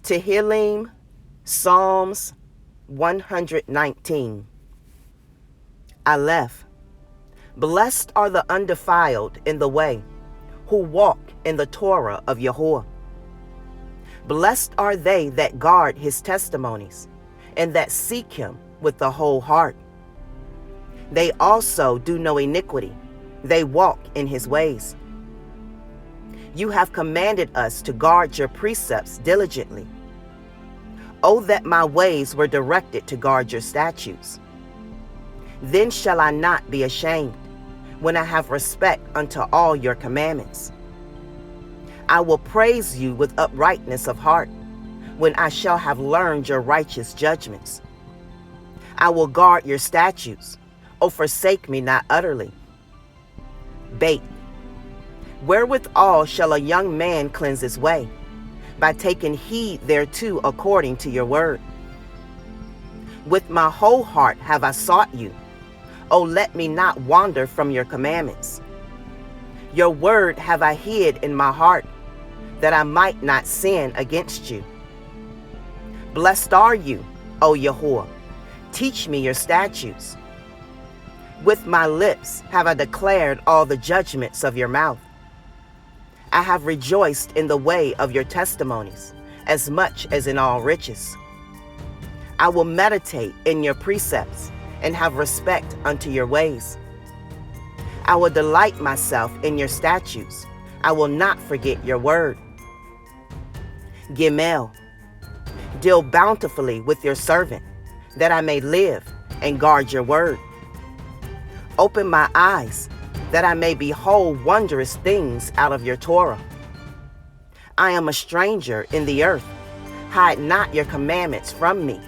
TEHILLIYM, Psalms 119. Aleph. Blessed are the undefiled in the way, who walk in the Torah of Yahuwah. Blessed are they that guard his testimonies, and that seek him with the whole heart. They also do no iniquity, they walk in his ways. You have commanded us to guard your precepts diligently. Oh, that my ways were directed to guard your statutes. Then shall I not be ashamed, when I have respect unto all your commandments. I will praise you with uprightness of heart, when I shall have learned your righteous judgments. I will guard your statutes, O forsake me not utterly. Bait. Wherewithal shall a young man cleanse his way? By taking heed thereto according to your word. With my whole heart have I sought you. O let me not wander from your commandments. Your word have I hid in my heart, that I might not sin against you. Blessed are you, O Yahuwah. Teach me your statutes. With my lips have I declared all the judgments of your mouth. I have rejoiced in the way of your testimonies, as much as in all riches. I will meditate in your precepts, and have respect unto your ways. I will delight myself in your statutes. I will not forget your word. Gimel. Deal bountifully with your servant, that I may live and guard your word. Open my eyes, that I may behold wondrous things out of your Torah. I am a stranger in the earth. Hide not your commandments from me.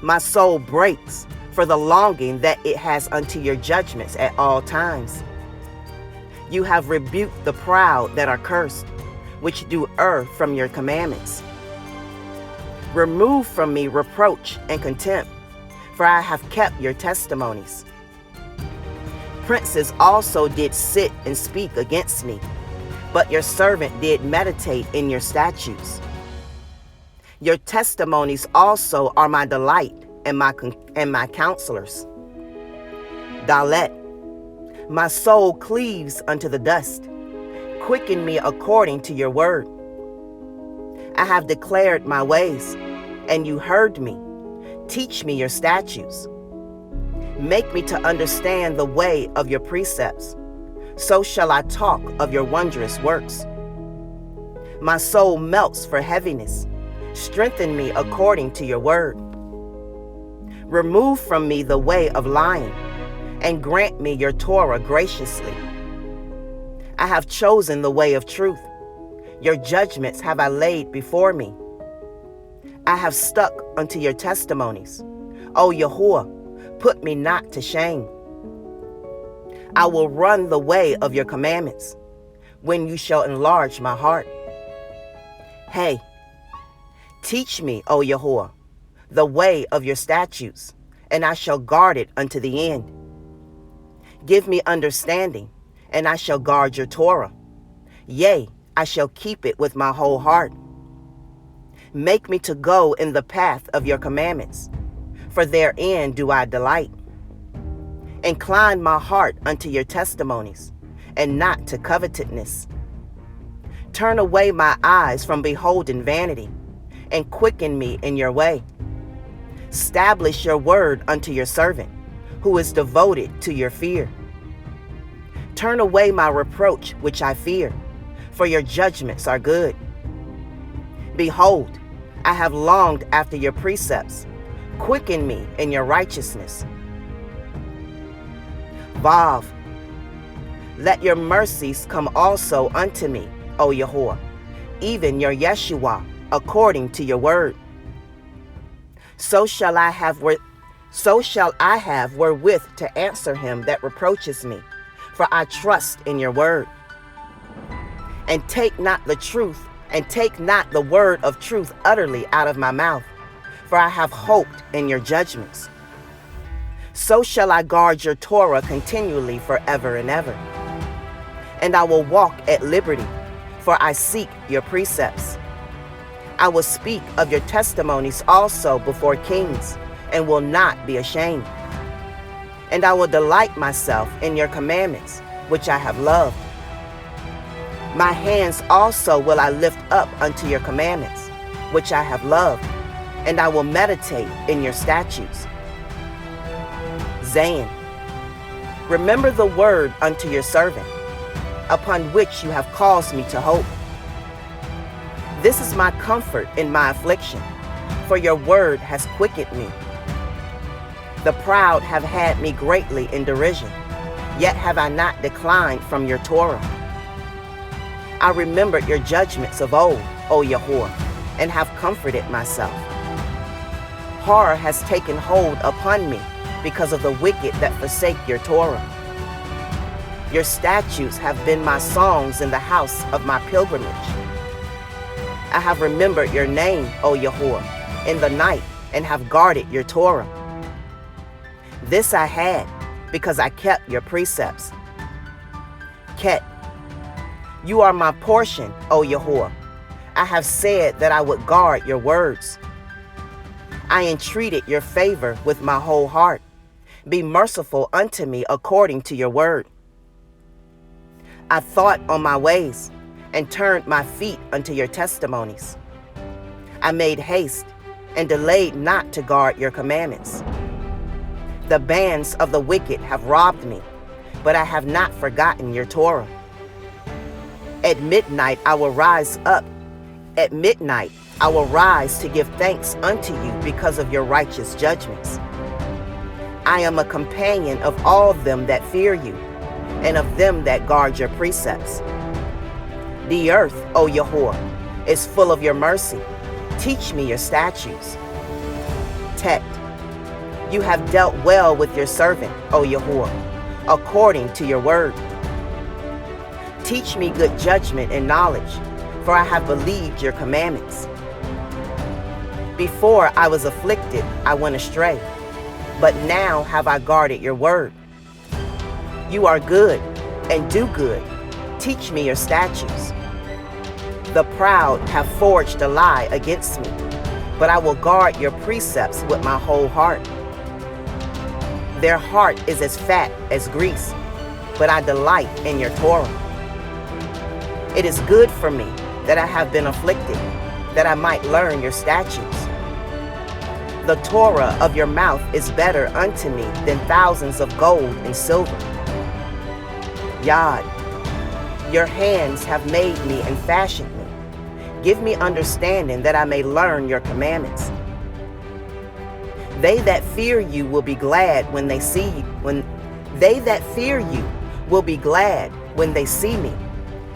My soul breaks for the longing that it has unto your judgments at all times. You have rebuked the proud that are cursed, which do err from your commandments. Remove from me reproach and contempt, for I have kept your testimonies. Princes also did sit and speak against me, but your servant did meditate in your statutes. Your testimonies also are my delight and my counselors. Dalet. My soul cleaves unto the dust. Quicken me according to your word. I have declared my ways, and you heard me. Teach me your statutes. Make me to understand the way of your precepts. So shall I talk of your wondrous works. My soul melts for heaviness. Strengthen me according to your word. Remove from me the way of lying, and grant me your Torah graciously. I have chosen the way of truth. Your judgments have I laid before me. I have stuck unto your testimonies. O Yahuwah, put me not to shame. I will run the way of your commandments, when you shall enlarge my heart. Hey, teach me, O Yahuwah, the way of your statutes, and I shall guard it unto the end. Give me understanding, and I shall guard your Torah. Yea, I shall keep it with my whole heart. Make me to go in the path of your commandments, for therein do I delight. Incline my heart unto your testimonies, and not to covetousness. Turn away my eyes from beholding vanity, and quicken me in your way. Establish your word unto your servant, who is devoted to your fear. Turn away my reproach which I fear, for your judgments are good. Behold, I have longed after your precepts. Quicken me in your righteousness. Vav. Let your mercies come also unto me, O Yahuwah, even your Yeshua, according to your word. So shall I have wherewith to answer him that reproaches me, for I trust in your word. And take not the word of truth utterly out of my mouth, for I have hoped in your judgments. So shall I guard your Torah continually forever and ever. And I will walk at liberty, for I seek your precepts. I will speak of your testimonies also before kings, and will not be ashamed. And I will delight myself in your commandments, which I have loved. My hands also will I lift up unto your commandments, which I have loved, and I will meditate in your statutes. Zayin. Remember the word unto your servant, upon which you have caused me to hope. This is my comfort in my affliction, for your word has quickened me. The proud have had me greatly in derision, yet have I not declined from your Torah. I remembered your judgments of old, O Yahuwah, and have comforted myself. Horror has taken hold upon me because of the wicked that forsake your Torah. Your statutes have been my songs in the house of my pilgrimage. I have remembered your name, O Yahuwah, in the night, and have guarded your Torah. This I had, because I kept your precepts. Ket. You are my portion, O Yahuwah. I have said that I would guard your words. I entreated your favor with my whole heart. Be merciful unto me according to your word. I thought on my ways, and turned my feet unto your testimonies. I made haste, and delayed not to guard your commandments. The bands of the wicked have robbed me, but I have not forgotten your Torah. At midnight I will rise up. At midnight I will rise to give thanks unto you because of your righteous judgments. I am a companion of all them that fear you, and of them that guard your precepts. The earth, O Yahuwah, is full of your mercy. Teach me your statutes. Tet. You have dealt well with your servant, O Yahuwah, according to your word. Teach me good judgment and knowledge, for I have believed your commandments. Before I was afflicted, I went astray, but now have I guarded your word. You are good and do good. Teach me your statutes. The proud have forged a lie against me, but I will guard your precepts with my whole heart. Their heart is as fat as grease, but I delight in your Torah. It is good for me that I have been afflicted, that I might learn your statutes. The Torah of your mouth is better unto me than thousands of gold and silver. Yad, your hands have made me and fashioned me. Give me understanding that I may learn your commandments. They that fear you will be glad when they see you. They that fear you will be glad when they see me,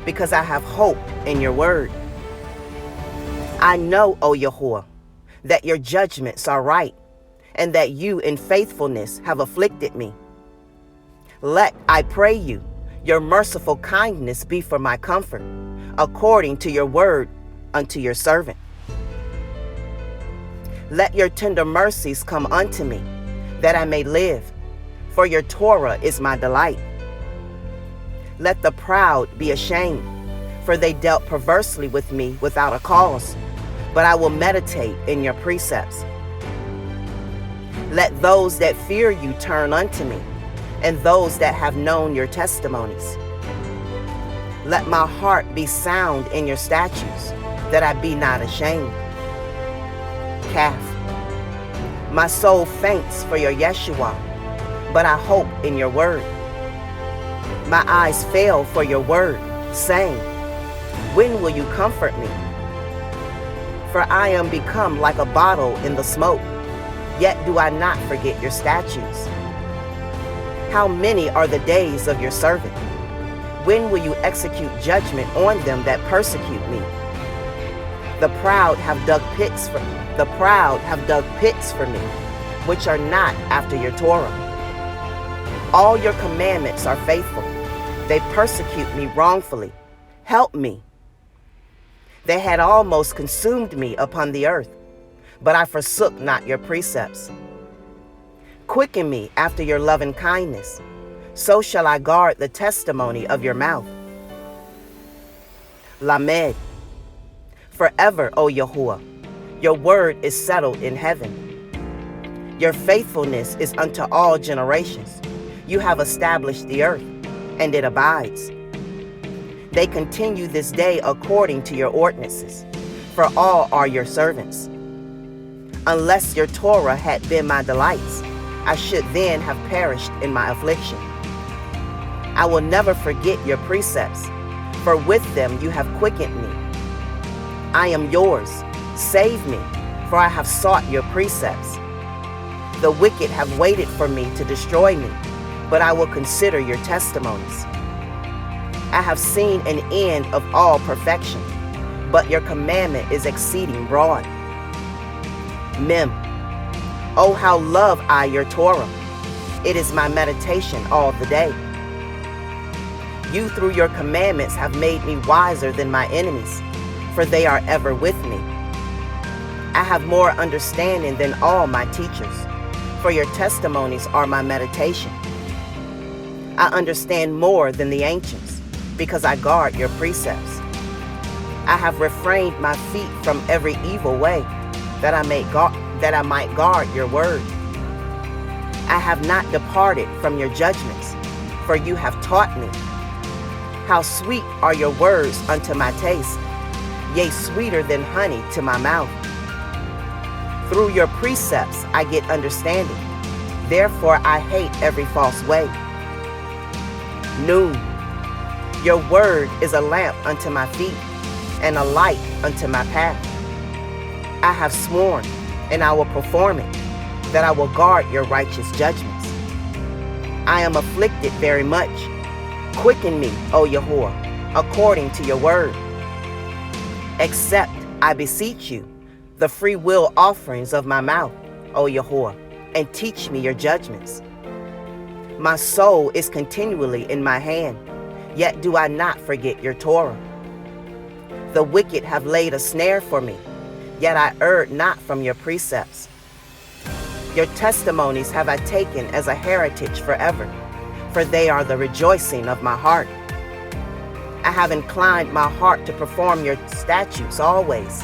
because I have hope in your word. I know, O Yahuwah, that your judgments are right, and that you in faithfulness have afflicted me. Let, I pray you, your merciful kindness be for my comfort, according to your word unto your servant. Let your tender mercies come unto me, that I may live, for your Torah is my delight. Let the proud be ashamed, for they dealt perversely with me without a cause, but I will meditate in your precepts. Let those that fear you turn unto me, and those that have known your testimonies. Let my heart be sound in your statutes, that I be not ashamed. Calf. My soul faints for your Yeshua, but I hope in your word. My eyes fail for your word, saying, when will you comfort me? For I am become like a bottle in the smoke, yet do I not forget your statutes. How many are the days of your servant? When will you execute judgment on them that persecute me? The proud have dug pits for me, which are not after your Torah. All your commandments are faithful. They persecute me wrongfully. Help me. They had almost consumed me upon the earth, but I forsook not your precepts. Quicken me after your loving kindness, so shall I guard the testimony of your mouth. Lamed. Forever, O Yahuwah, your word is settled in heaven. Your faithfulness is unto all generations. You have established the earth, and it abides. They continue this day according to your ordinances, for all are your servants. Unless your Torah had been my delights, I should then have perished in my affliction. I will never forget your precepts, for with them you have quickened me. I am yours. Save me, for I have sought your precepts. The wicked have waited for me to destroy me, but I will consider your testimonies. I have seen an end of all perfection, but your commandment is exceeding broad. Mem. Oh, how love I your Torah. It is my meditation all the day. You through your commandments have made me wiser than my enemies, for they are ever with me. I have more understanding than all my teachers, for your testimonies are my meditation. I understand more than the ancients, because I guard your precepts. I have refrained my feet from every evil way, that I might guard your word. I have not departed from your judgments, for you have taught me. How sweet are your words unto my taste, yea, sweeter than honey to my mouth. Through your precepts I get understanding, therefore I hate every false way. Noon. Your word is a lamp unto my feet, and a light unto my path. I have sworn, and I will perform it, that I will guard your righteous judgments. I am afflicted very much. Quicken me, O Yahuwah, according to your word. Accept, I beseech you, the free will offerings of my mouth, O Yahuwah, and teach me your judgments. My soul is continually in my hand, yet do I not forget your Torah. The wicked have laid a snare for me, yet I erred not from your precepts. Your testimonies have I taken as a heritage forever, for they are the rejoicing of my heart. I have inclined my heart to perform your statutes always,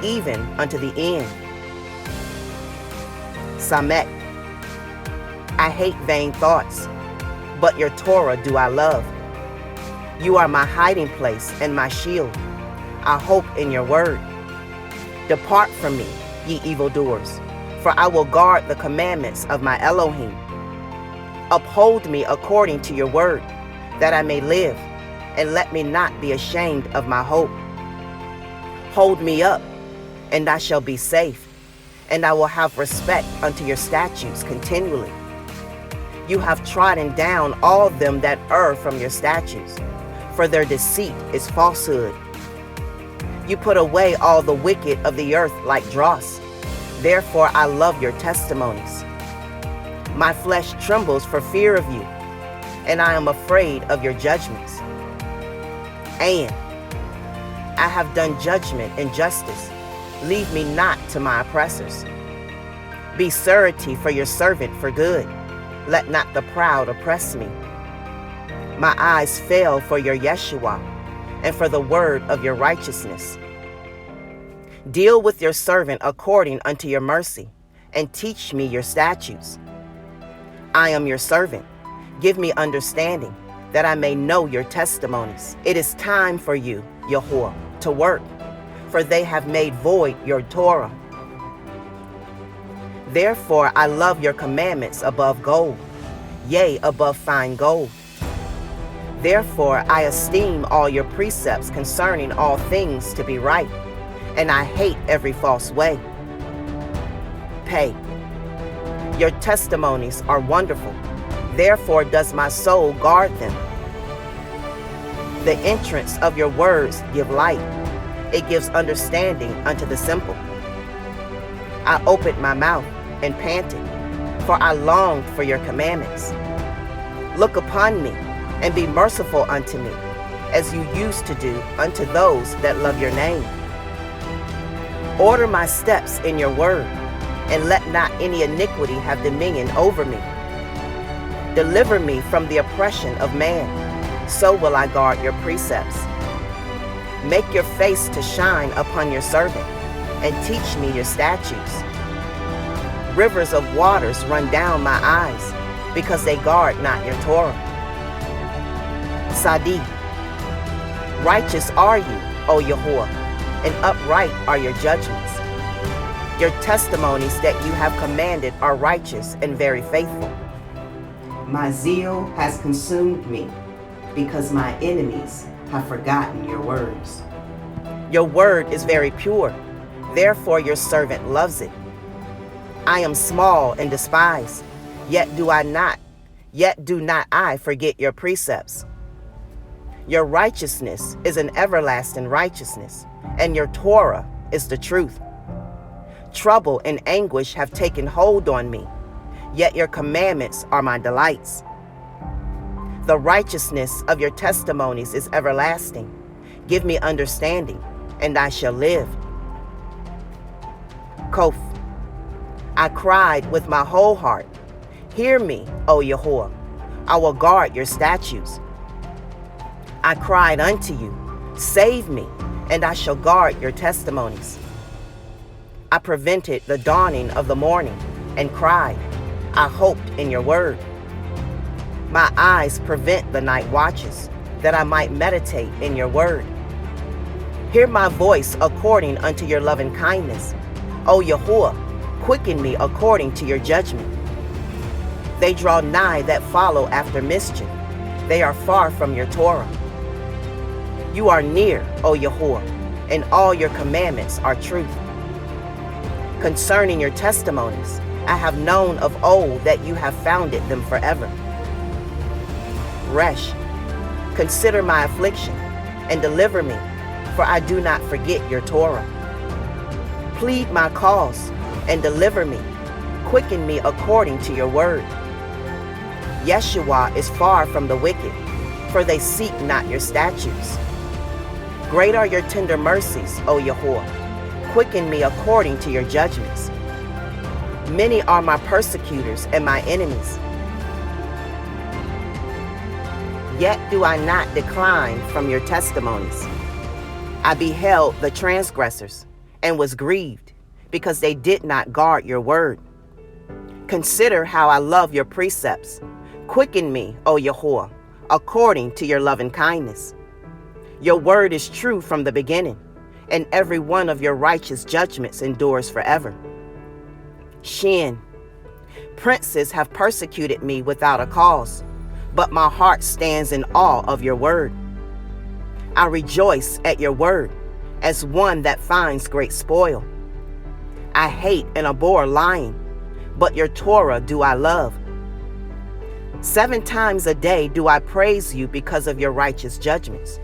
even unto the end. Samet. I hate vain thoughts, but your Torah do I love. You are my hiding place and my shield. I hope in your word. Depart from me, ye evildoers, for I will guard the commandments of my Elohim. Uphold me according to your word, that I may live, and let me not be ashamed of my hope. Hold me up, and I shall be safe, and I will have respect unto your statutes continually. You have trodden down all them that err from your statutes, for their deceit is falsehood. You put away all the wicked of the earth like dross. Therefore I love your testimonies. My flesh trembles for fear of you, and I am afraid of your judgments. And I have done judgment and justice. Leave me not to my oppressors. Be surety for your servant for good. Let not the proud oppress me. My eyes fail for your Yeshua, and for the word of your righteousness. Deal with your servant according unto your mercy, and teach me your statutes. I am your servant. Give me understanding, that I may know your testimonies. It is time for you, Yahuwah, to work, for they have made void your Torah. Therefore I love your commandments above gold, yea, above fine gold. Therefore I esteem all your precepts concerning all things to be right, and I hate every false way. Pay. Your testimonies are wonderful, therefore does my soul guard them. The entrance of your words give light, it gives understanding unto the simple. I opened my mouth and panted, for I longed for your commandments. Look upon me, and be merciful unto me, as you used to do unto those that love your name. Order my steps in your word, and let not any iniquity have dominion over me. Deliver me from the oppression of man, so will I guard your precepts. Make your face to shine upon your servant, and teach me your statutes. Rivers of waters run down my eyes, because they guard not your Torah. Sadi. Righteous are you, O Yahuwah, and upright are your judgments. Your testimonies that you have commanded are righteous and very faithful. My zeal has consumed me, because my enemies have forgotten your words. Your word is very pure, therefore your servant loves it. I am small and despised, yet do not I forget your precepts. Your righteousness is an everlasting righteousness, and your Torah is the truth. Trouble and anguish have taken hold on me, yet your commandments are my delights. The righteousness of your testimonies is everlasting. Give me understanding, and I shall live. Kof. I cried with my whole heart. Hear me, O Yahuwah. I will guard your statutes. I cried unto you, save me, and I shall guard your testimonies. I prevented the dawning of the morning and cried. I hoped in your word. My eyes prevent the night watches, that I might meditate in your word. Hear my voice according unto your loving kindness. O Yahuwah, quicken me according to your judgment. They draw nigh that follow after mischief. They are far from your Torah. You are near, O Yahuwah, and all your commandments are truth. Concerning your testimonies, I have known of old that you have founded them forever. Resh. Consider my affliction, and deliver me, for I do not forget your Torah. Plead my cause, and deliver me. Quicken me according to your word. Yeshua is far from the wicked, for they seek not your statutes. Great are your tender mercies, O Yahuwah. Quicken me according to your judgments. Many are my persecutors and my enemies. Yet do I not decline from your testimonies. I beheld the transgressors and was grieved, because they did not guard your word. Consider how I love your precepts. Quicken me, O Yahuwah, according to your loving kindness. Your word is true from the beginning, and every one of your righteous judgments endures forever. Shin. Princes have persecuted me without a cause, but my heart stands in awe of your word. I rejoice at your word, as one that finds great spoil. I hate and abhor lying, but your Torah do I love. 7 times a day do I praise you because of your righteous judgments.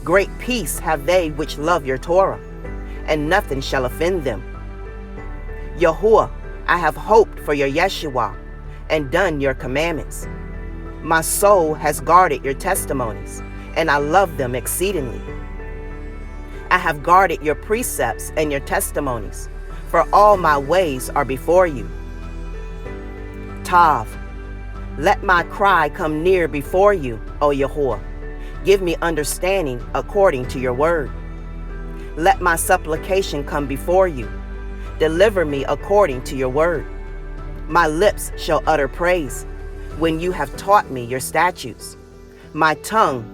Great peace have they which love your Torah, and nothing shall offend them. Yahuwah, I have hoped for your Yeshua, and done your commandments. My soul has guarded your testimonies, and I love them exceedingly. I have guarded your precepts and your testimonies, for all my ways are before you. Tav. Let my cry come near before you, O Yahuwah. Give me understanding according to your word. Let my supplication come before you. Deliver me according to your word. My lips shall utter praise when you have taught me your statutes. My tongue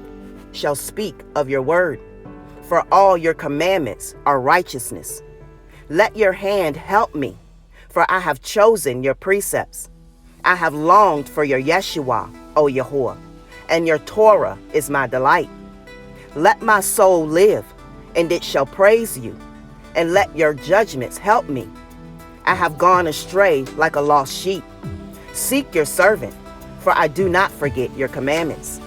shall speak of your word, for all your commandments are righteousness. Let your hand help me, for I have chosen your precepts. I have longed for your Yeshua, O Yahuwah, and your Torah is my delight. Let my soul live, and it shall praise you, and let your judgments help me. I have gone astray like a lost sheep. Seek your servant, for I do not forget your commandments.